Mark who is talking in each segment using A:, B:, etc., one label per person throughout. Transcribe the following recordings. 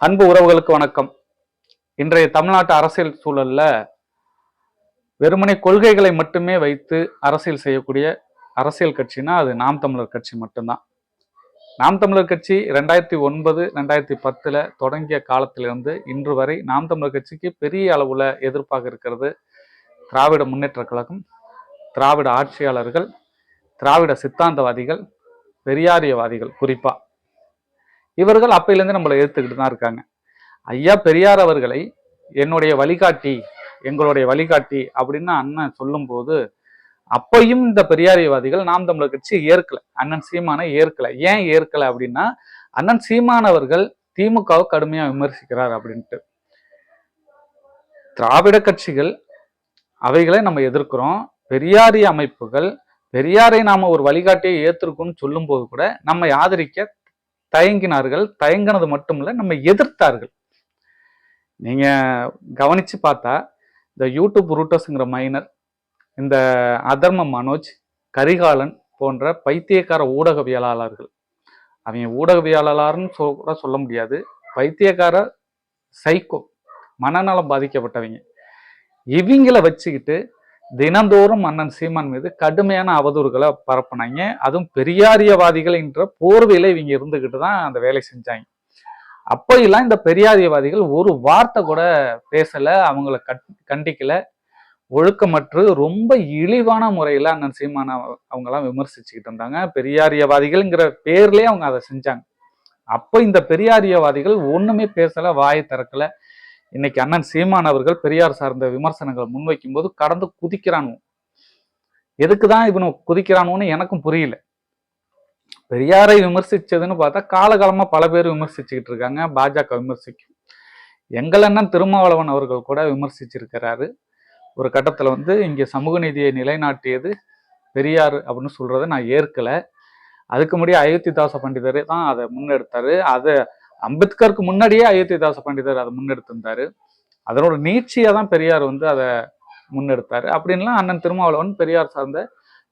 A: அன்பு உறவுகளுக்கு வணக்கம். இன்றைய தமிழ்நாட்டு அரசியல் சூழல்ல வெறுமனே கொள்கைகளை மட்டுமே வைத்து அரசியல் செய்யக்கூடிய அரசியல் கட்சினா அது நாம் தமிழர் கட்சி மட்டும்தான். நாம் தமிழர் கட்சி 2009 2010 தொடங்கிய காலத்திலிருந்து இன்று வரை நாம் தமிழர் கட்சிக்கு பெரிய அளவுல எதிர்ப்பாக இருக்கிறது திராவிட முன்னேற்ற கழகம், திராவிட ஆட்சியாளர்கள், திராவிட சித்தாந்தவாதிகள், பெரியாரியவாதிகள். குறிப்பா இவர்கள் அப்பையிலேருந்து நம்மளை எதிர்த்துக்கிட்டு தான் இருக்காங்க. ஐயா பெரியார் அவர்களை என்னுடைய வழிகாட்டி, எங்களுடைய வழிகாட்டி அப்படின்னு அண்ணன் சொல்லும் போது அப்பையும் இந்த பெரியாரியவாதிகள் நாம் தமிழர் கட்சி ஏற்கல, அண்ணன் சீமானை ஏற்கல. ஏன் ஏற்கல அப்படின்னா, அண்ணன் சீமான் அவர்கள் திமுகவை கடுமையா விமர்சிக்கிறார் அப்படின்ட்டு. திராவிட கட்சிகள் அவைகளை நம்ம எதிர்க்கிறோம். பெரியாரிய அமைப்புகள் பெரியாரை நாம ஒரு வழிகாட்டியை ஏற்றிருக்கோம்னு சொல்லும் போது கூட நம்மை ஆதரிக்க தயங்கினார்கள். தயங்கினது மட்டும் இல்ல, நம்ம எதிர்த்தார்கள். நீங்க கவனிச்சு பார்த்தா இந்த யூடியூப் ரூட்டர்ஸ்ங்கிற மைனர், இந்த அதர்ம மனோஜ், கரிகாலன் போன்ற பைத்தியக்கார ஊடகவியலாளர்கள், அவங்க ஊடகவியலாளர்னு கூட சொல்ல முடியாது, பைத்தியக்கார சைக்கோ, மனநலம் பாதிக்கப்பட்டவங்க, இவங்களை வச்சுக்கிட்டு தினந்தோறும் அண்ணன் சீமான் மீது கடுமையான அவதூறுகளை பரப்புனாங்க. அதுவும் பெரியாரியவாதிகள் என்ற போர்வையில இவங்க இருந்துகிட்டு தான் அந்த வேலை செஞ்சாங்க. அப்போயெல்லாம் இந்த பெரியாரியவாதிகள் ஒரு வார்த்தை கூட பேசல, அவங்கள கண்டிக்கல, ஒழுக்கமற்று ரொம்ப இழிவான முறையில அண்ணன் சீமான அவங்கெல்லாம் விமர்சிச்சுக்கிட்டு இருந்தாங்க. பெரியாரியவாதிகள்ங்கிற பேர்லயே அவங்க அதை செஞ்சாங்க. அப்போ இந்த பெரியாரியவாதிகள் ஒண்ணுமே பேசல, வாயை திறக்கல. இன்னைக்கு அண்ணன் சீமான் அவர்கள் பெரியார் சார்ந்த விமர்சனங்களை முன்வைக்கும் போது கடந்து குதிக்கிறானு. எதுக்குதான் இவனு குதிக்கிறானுன்னு எனக்கும் புரியல. பெரியாரை விமர்சிச்சதுன்னு பார்த்தா காலகாலமா பல பேர் விமர்சிச்சுக்கிட்டு இருக்காங்க. பாஜக விமர்சிக்கும், எங்கள் அண்ணன் திருமாவளவன் அவர்கள் கூட விமர்சிச்சிருக்கிறாரு. ஒரு கட்டத்துல இங்க சமூக நீதியை நிலைநாட்டியது பெரியார் அப்படின்னு சொல்றதை நான் ஏற்கல. அதுக்கு முன்னாடி அயோத்திதாச பண்டிதர் தான் அதை முன்னெடுத்தாரு. அதை அம்பேத்கருக்கு முன்னாடியே அயோத்திதாச பண்டிதர் அதை முன்னெடுத்திருந்தாரு. அதனோட நீட்சியா தான் பெரியார் அதை முன்னெடுத்தாரு அப்படின்லாம் அண்ணன் திருமாவளவன் பெரியார் சார்ந்த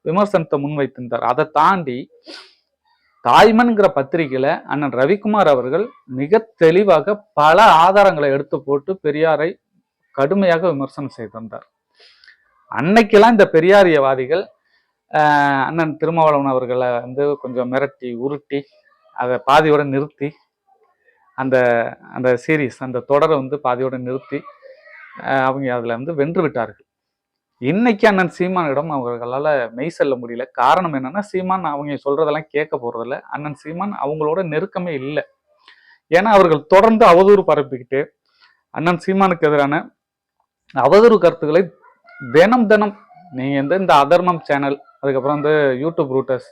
A: விமர்சனத்தை முன்வைத்திருந்தார். அதை தாண்டி தாய்மன்கிற பத்திரிகையில அண்ணன் ரவிக்குமார் அவர்கள் மிக தெளிவாக பல ஆதாரங்களை எடுத்து போட்டு பெரியாரை கடுமையாக விமர்சனம் செய்திருந்தார். அன்னைக்கெல்லாம் இந்த பெரியாரியவாதிகள் அண்ணன் திருமாவளவன் அவர்களை கொஞ்சம் மிரட்டி உருட்டி அதை பாதியோட நிறுத்தி அந்த அந்த சீரீஸ் அந்த தொடரை பாதியோட நிறுத்தி அவங்க அதில் வென்று விட்டார்கள். இன்னைக்கு அண்ணன் சீமானிடம் அவர்களால் மெய் செல்ல முடியல. காரணம் என்னன்னா, சீமான் அவங்க சொல்றதெல்லாம் கேட்க போறதில்ல. அண்ணன் சீமான் அவங்களோட நெருக்கமே இல்லை. ஏன்னா அவர்கள் தொடர்ந்து அவதூறு பரப்பிக்கிட்டு அண்ணன் சீமானுக்கு எதிரான அவதூறு கருத்துக்களை தினம் தினம் நீங்க இந்த அதர்மம் சேனல், அதுக்கப்புறம் யூடியூப் ரூட்டர்ஸ்,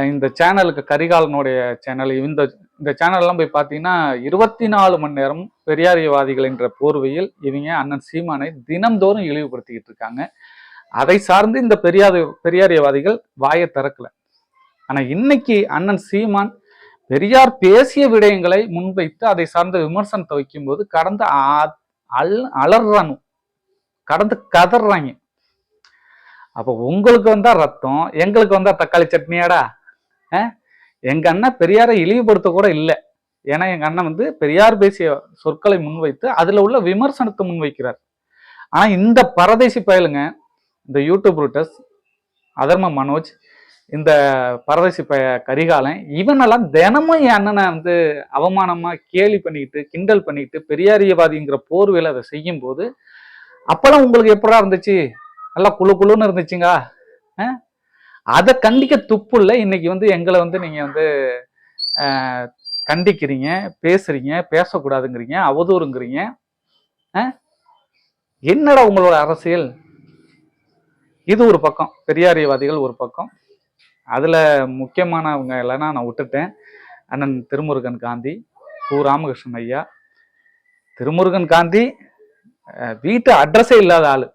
A: இந்த சேனலுக்கு கரிகாலனுடைய சேனல், இந்த சேனல்லாம் போய் பார்த்தீங்கன்னா 24 மணி நேரம் பெரியாரியவாதிகள் என்ற போர்வையில் இவங்க அண்ணன் சீமானை தினம்தோறும் இழிவுபடுத்திக்கிட்டு இருக்காங்க. அதை சார்ந்து இந்த பெரியாரியவாதிகள் வாயை திறக்கல. ஆனா இன்னைக்கு அண்ணன் சீமான் பெரியார் பேசிய விடயங்களை முன்வைத்து அதை சார்ந்த விமர்சனத்தை வைக்கும்போது கடந்து அலறானு, கடந்து கதறாங்க. அப்ப உங்களுக்கு வந்தா ரத்தம், எங்களுக்கு வந்தா தக்காளி சட்னியாடா? எங்க அண்ணன் பெரியாரை இழிவுபடுத்த கூட இல்லை. ஏன்னா எங்க அண்ணன் பெரியார் பேசிய சொற்களை முன்வைத்து அதுல உள்ள விமர்சனத்தை முன்வைக்கிறார். ஆனா இந்த பரதேசி பயலுங்க, இந்த யூடியூப் ரூட்டர்ஸ், அதர்ம மனோஜ், இந்த பரதேசி கரிகாலன், இவனெல்லாம் தினமும் என் அண்ணனை அவமானமா கேலி பண்ணிக்கிட்டு கிண்டல் பண்ணிக்கிட்டு பெரியாரியவாதிங்கிற போர்வையில அதை செய்யும் போது அப்பெல்லாம் உங்களுக்கு எப்படா இருந்துச்சு? நல்லா குழு குழுன்னு இருந்துச்சுங்க. அதை கண்டிக்க துப்பு இல்லை. இன்னைக்கு எங்களை நீங்க கண்டிக்கிறீங்க, பேசுறீங்க, பேசக்கூடாதுங்கிறீங்க, அவதூறுங்கிறீங்க. என்னடா உங்களோட அரசியல்? இது ஒரு பக்கம், பெரியாரியவாதிகள் ஒரு பக்கம். அதுல முக்கியமானவங்க இல்லைன்னா நான் விட்டுட்டேன். அண்ணன் திருமுருகன் காந்தி, ராமகிருஷ்ணன் ஐயா. திருமுருகன் காந்தி வீட்டு அட்ரஸே இல்லாத ஆளு,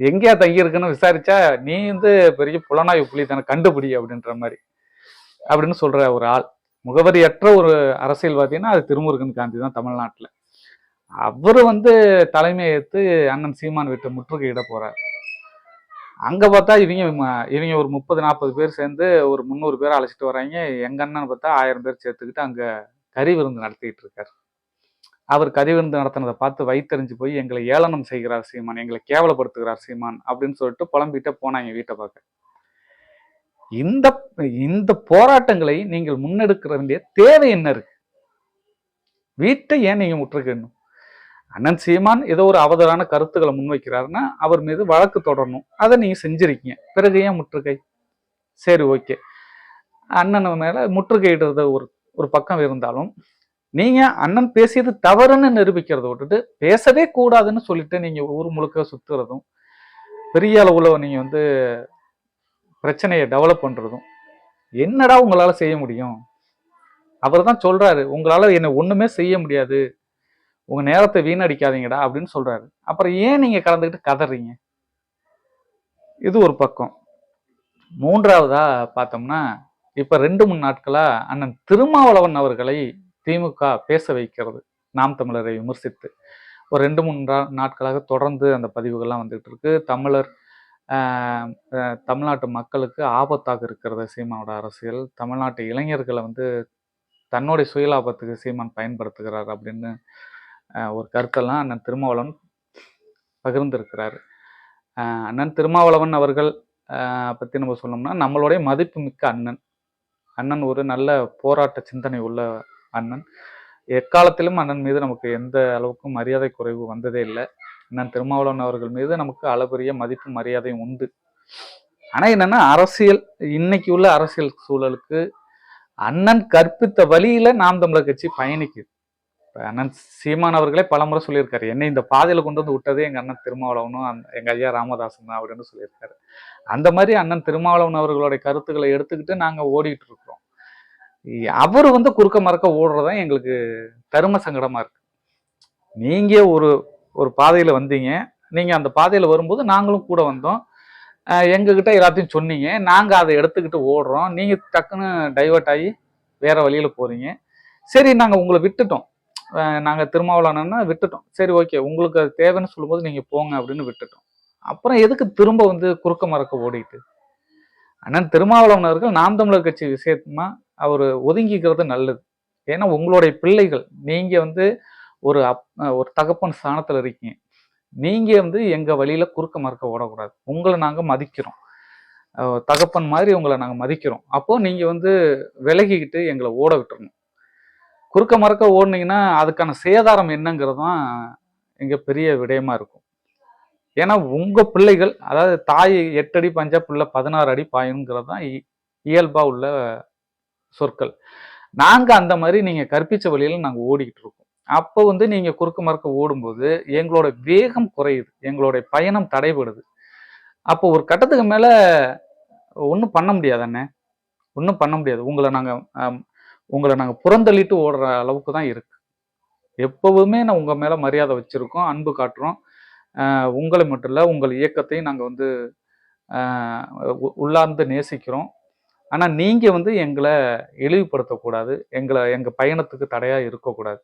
A: எங்கேயா தங்கி இருக்குன்னு விசாரிச்சா நீ பெரிய புலனாய்வு புலி தானே, கண்டுபிடி அப்படின்ற மாதிரி அப்படின்னு சொல்ற ஒரு ஆள். முகவரியற்ற ஒரு அரசியல்வாதினா அது திருமுருகன் காந்தி தான் தமிழ்நாட்டில். அவரு தலைமை ஏற்று அண்ணன் சீமான் வீட்டை முற்றுகையிட போறார். அங்க பார்த்தா இவங்க ஒரு 30-40 பேர் சேர்ந்து ஒரு 300 பேர் அழைச்சிட்டு வர்றாங்க. எங்க அண்ணன் பார்த்தா 1000 பேர் சேர்த்துக்கிட்டு அங்க கறி விருந்து நடத்திட்டு இருக்காரு. அவர் கதிவிருந்து நடத்தினதை பார்த்து வைத்தறிஞ்சு போய் எங்களை ஏளனம் செய்கிறார் சீமான், எங்களை கேவலப்படுத்துகிறார் சீமான் அப்படின்னு சொல்லிட்டு புலம்பிட்டே போனாங்க வீட்டை பார்க்க. இந்த இந்த போராட்டங்களை நீங்கள் முன்னெடுக்க வேண்டிய தேவை என்ன இருக்கு? வீட்டை ஏன் நீங்க முற்றுகையிடணும்? அண்ணன் சீமான் ஏதோ ஒரு அவதரான கருத்துக்களை முன்வைக்கிறாருன்னா அவர் மீது வழக்கு தொடரணும். அதை நீங்க செஞ்சிருக்கீங்க, பிறகு ஏன் முற்றுகை? சரி, ஓகே, அண்ணன் மேல முற்றுகையிடுறது ஒரு பக்கம் இருந்தாலும் நீங்க அண்ணன் பேசியது தவறுன்னு நிரூபிக்கிறத விட்டுட்டு பேசவே கூடாதுன்னு சொல்லிட்டு நீங்க ஊர் முழுக்க சுத்துறதும், பெரிய அளவுல நீங்க பிரச்சனையை டெவலப் பண்றதும் என்னடா உங்களால செய்ய முடியும்? அவர் தான் சொல்றாரு, உங்களால என்ன ஒண்ணுமே செய்ய முடியாது, உங்க நேரத்தை வீணடிக்காதீங்கடா அப்படின்னு சொல்றாரு. அப்புறம் ஏன் நீங்க கலந்துக்கிட்டு கதறீங்க? இது ஒரு பக்கம். மூன்றாவதா பார்த்தோம்னா, இப்ப 2-3 நாட்களா அண்ணன் திருமாவளவன் அவர்களை திமுக பேச வைக்கிறது, நாம் தமிழரை விமர்சித்து ஒரு 2-3 நாட்களாக தொடர்ந்து அந்த பதிவுகள்லாம் வந்துட்டு இருக்கு. தமிழ்நாட்டு மக்களுக்கு ஆபத்தாக இருக்கிறது சீமானோட அரசியல், தமிழ்நாட்டு இளைஞர்களை தன்னுடைய சுயலாபத்துக்கு சீமான் பயன்படுத்துகிறார் அப்படின்னு ஒரு கருத்தெல்லாம் அண்ணன் திருமாவளவன் பகிர்ந்திருக்கிறாரு. அண்ணன் திருமாவளவன் அவர்கள் பற்றி நம்ம சொன்னோம்னா, நம்மளுடைய மதிப்புமிக்க அண்ணன் ஒரு நல்ல போராட்ட சிந்தனை உள்ள அண்ணன். எக்காலத்திலும் அண்ணன் மீது நமக்கு எந்த அளவுக்கும் மரியாதை குறைவு வந்ததே இல்லை. அண்ணன் திருமாவளவன் அவர்கள் மீது நமக்கு அளப்பரிய மதிப்பு மரியாதையும் உண்டு. ஆனா என்னன்னா, அரசியல் இன்னைக்கு உள்ள அரசியல் சூழலுக்கு அண்ணன் கற்பித்த வழியில நாம் தமிழர் கட்சி பயணிக்குது. அண்ணன் சீமான் அவர்களே பலமுறை சொல்லியிருக்காரு, என்னை இந்த பாதையில கொண்டு வந்து விட்டதே எங்க அண்ணன் திருமாவளவனும் எங்க ஐயா ராமதாசன் தான் அப்படின்னு சொல்லியிருக்காரு. அந்த மாதிரி அண்ணன் திருமாவளவன் அவர்களுடைய கருத்துக்களை எடுத்துக்கிட்டு நாங்க ஓடிட்டு இருக்கிறோம். அவரு குறுக்க மறக்க ஓடுறதான் எங்களுக்கு தரும சங்கடமா இருக்கு. நீங்க ஒரு பாதையில வந்தீங்க, நீங்க அந்த பாதையில வரும்போது நாங்களும் கூட வந்தோம், எங்ககிட்ட எல்லாத்தையும் சொன்னீங்க, நாங்க அதை எடுத்துக்கிட்டு ஓடுறோம், நீங்க டக்குன்னு டைவர்ட் ஆகி வேற வழியில போறீங்க. சரி, நாங்க உங்களை விட்டுட்டோம், நாங்க திருமாவளவனா விட்டுட்டோம், சரி ஓகே, உங்களுக்கு அது தேவைன்னு சொல்லும்போது நீங்க போங்க அப்படின்னு விட்டுட்டோம். அப்புறம் எதுக்கு திரும்ப குறுக்க மறக்க ஓடிட்டு? அண்ணன் திருமாவளவன் அவர்கள் நாம் தமிழர் கட்சி விஷயமா அவர் ஒதுங்கிக்கிறது நல்லது. ஏன்னா உங்களுடைய பிள்ளைகள், நீங்க ஒரு தகப்பன் ஸ்தானத்துல இருக்கீங்க, நீங்க எங்க வழியில குறுக்க மறக்க ஓடக்கூடாது. உங்களை நாங்க மதிக்கிறோம், தகப்பன் மாதிரி உங்களை நாங்க மதிக்கிறோம். அப்போ நீங்க விலகிக்கிட்டு எங்களை ஓட விட்டுறணும். குறுக்க மறக்க ஓடுனீங்கன்னா அதுக்கான சேதாரம் என்னங்கிறதுதான் இங்க பெரிய விடயமா இருக்கும். ஏன்னா உங்க பிள்ளைகள், அதாவது தாய் 8 அடி பஞ்சா பிள்ளை 16 அடி பாயணுங்கிறது தான் இயல்பா உள்ள சொற்கள். நாங்க அந்த மாதிரி நீங்க கற்பிச்ச வழியில நாங்க ஓடிக்கிட்டு இருக்கோம். அப்போ நீங்க குறுக்க மறக்க ஓடும்போது எங்களோட வேகம் குறையுது, எங்களுடைய பயணம் தடைபடுது. அப்போ ஒரு கட்டத்துக்கு மேல ஒன்றும் பண்ண முடியாது அண்ணே, ஒன்றும் பண்ண முடியாது. உங்களை நாங்க புறந்தள்ளிட்டு ஓடுற அளவுக்கு தான் இருக்கு. எப்பவுமே நான் உங்க மேல மரியாதை வச்சிருக்கோம், அன்பு காட்டுறோம். உங்களை மட்டும் இல்லை, உங்கள் இயக்கத்தையும் நாங்கள் உள்ளார்ந்து நேசிக்கிறோம். ஆனால் நீங்கள் எங்களை இழிவுபடுத்தக்கூடாது, எங்கள் பயணத்துக்கு தடையாக இருக்கக்கூடாது.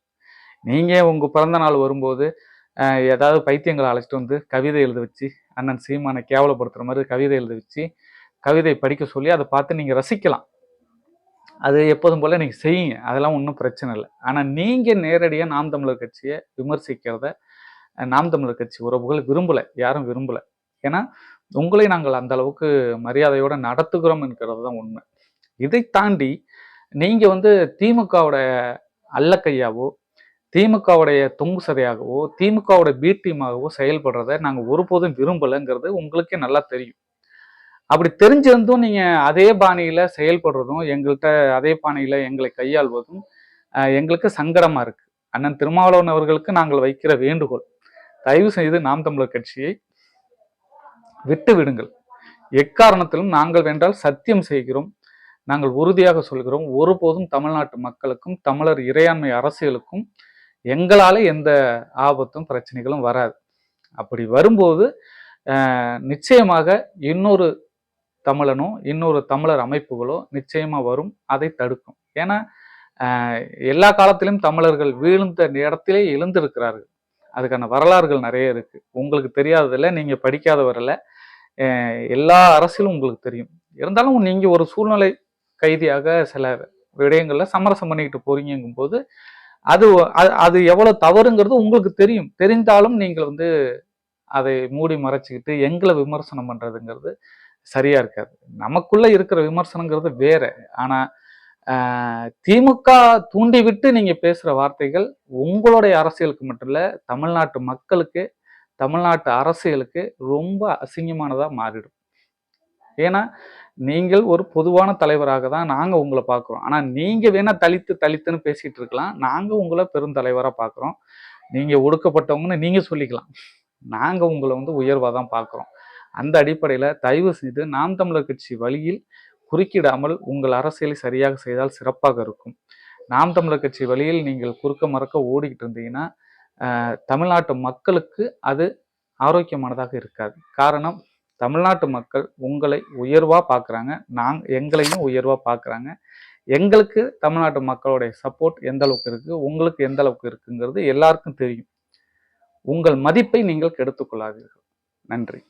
A: நீங்கள் உங்கள் பிறந்த நாள் வரும்போது ஏதாவது பைத்தியங்களை அழைச்சிட்டு கவிதை எழுத வச்சு, அண்ணன் சீமானை கேவலப்படுத்துகிற மாதிரி கவிதை எழுத வச்சு, கவிதை படிக்க சொல்லி அதை பார்த்து நீங்கள் ரசிக்கலாம். அது எப்போதும் போல் நீங்கள் செய்யுங்க, அதெல்லாம் ஒன்றும் பிரச்சனை இல்லை. ஆனால் நீங்கள் நேரடியாக நாம் தமிழர் கட்சியை விமர்சிக்கிறத நாம் தமிழர் கட்சி உறவுகள் விரும்பலை, யாரும் விரும்பலை. ஏன்னா உங்களை நாங்கள் அந்த அளவுக்கு மரியாதையோடு நடத்துகிறோம் என்கிறது தான் உண்மை. இதை தாண்டி நீங்கள் திமுகவோட அல்லக்கையாவோ, திமுகவுடைய தொங்கு சதையாகவோ, திமுகவோட பி டீமாகவோ செயல்படுறத நாங்கள் ஒருபோதும் விரும்பலைங்கிறது உங்களுக்கே நல்லா தெரியும். அப்படி தெரிஞ்சிருந்தும் நீங்கள் அதே பாணியில் செயல்படுறதும், எங்கள்கிட்ட அதே பாணியில் எங்களை கையாள்வதும் எங்களுக்கு சங்கடமாக இருக்குது. அண்ணன் திருமாவளவன் அவர்களுக்கு நாங்கள் வைக்கிற வேண்டுகோள், தயவு செய்து நாம் தமிழர் கட்சியை விட்டு விடுங்கள். எக்காரணத்திலும் நாங்கள் வென்றால் சத்தியம் செய்கிறோம், நாங்கள் உறுதியாக சொல்கிறோம், ஒருபோதும் தமிழ்நாட்டு மக்களுக்கும் தமிழர் இறையாண்மை அரசியலுக்கும் எங்களால் எந்த ஆபத்தும் பிரச்சனைகளும் வராது. அப்படி வரும்போது நிச்சயமாக இன்னொரு தமிழனோ இன்னொரு தமிழர் அமைப்புகளோ நிச்சயமா வரும், அதை தடுக்கும். ஏன்னா எல்லா காலத்திலும் தமிழர்கள் வீழ்ந்த இடத்திலே எழுந்திருக்கிறார்கள். அதுக்கான வரலாறுகள் நிறைய இருக்கு, உங்களுக்கு தெரியாததில்ல, நீங்க படிக்காதவரில் எல்லா அரசியலும் உங்களுக்கு தெரியும். இருந்தாலும் நீங்க ஒரு சூழ்நிலை கைதியாக சில விடயங்கள்ல சமரசம் பண்ணிக்கிட்டு போறீங்கும் போது அது அது எவ்வளவு தவறுங்கிறது உங்களுக்கு தெரியும். தெரிந்தாலும் நீங்கள் வந்து அதை மூடி மறைச்சிக்கிட்டு எங்களை விமர்சனம் பண்றதுங்கிறது சரியா இருக்காது. நமக்குள்ள இருக்கிற விமர்சனங்கிறது வேற. ஆனா திமுக தூண்டிவிட்டு நீங்க பேசுற வார்த்தைகள் உங்களுடைய அரசியலுக்கு மட்டும் இல்ல, தமிழ்நாட்டு மக்களுக்கு, தமிழ்நாட்டு அரசியலுக்கு ரொம்ப அசிங்கமானதா மாறிடும். ஏன்னா நீங்கள் ஒரு பொதுவான தலைவராக தான் நாங்க உங்களை பார்க்கிறோம். ஆனா நீங்க வேணா தலித்துன்னு பேசிட்டு இருக்கலாம். நாங்க உங்களை பெருந்தலைவரா பார்க்கிறோம். நீங்க ஒடுக்கப்பட்டவங்கன்னு நீங்க சொல்லிக்கலாம். நாங்க உங்களை வந்து உயர்வா தான் பார்க்கிறோம். அந்த அடிப்படையில தயவு செய்து நாம் தமிழர் கட்சி வழியில் குறுக்கிடாமல் உங்கள் அரசியலை சரியாக செய்தால் சிறப்பாக இருக்கும். நாம் தமிழர் கட்சி வழியில் நீங்கள் குறுக்க மறக்க ஓடிக்கிட்டு இருந்தீங்கன்னா தமிழ்நாட்டு மக்களுக்கு அது ஆரோக்கியமானதாக இருக்காது. காரணம், தமிழ்நாட்டு மக்கள் உங்களை உயர்வா பார்க்குறாங்க, எங்களையும் உயர்வா பார்க்குறாங்க. எங்களுக்கு தமிழ்நாட்டு மக்களுடைய சப்போர்ட் எந்த அளவுக்கு இருக்கு, உங்களுக்கு எந்த அளவுக்கு இருக்குங்கிறது எல்லாருக்கும் தெரியும். உங்கள் மதிப்பை நீங்கள் கெடுத்துக் கொள்ளாதீர்கள். நன்றி.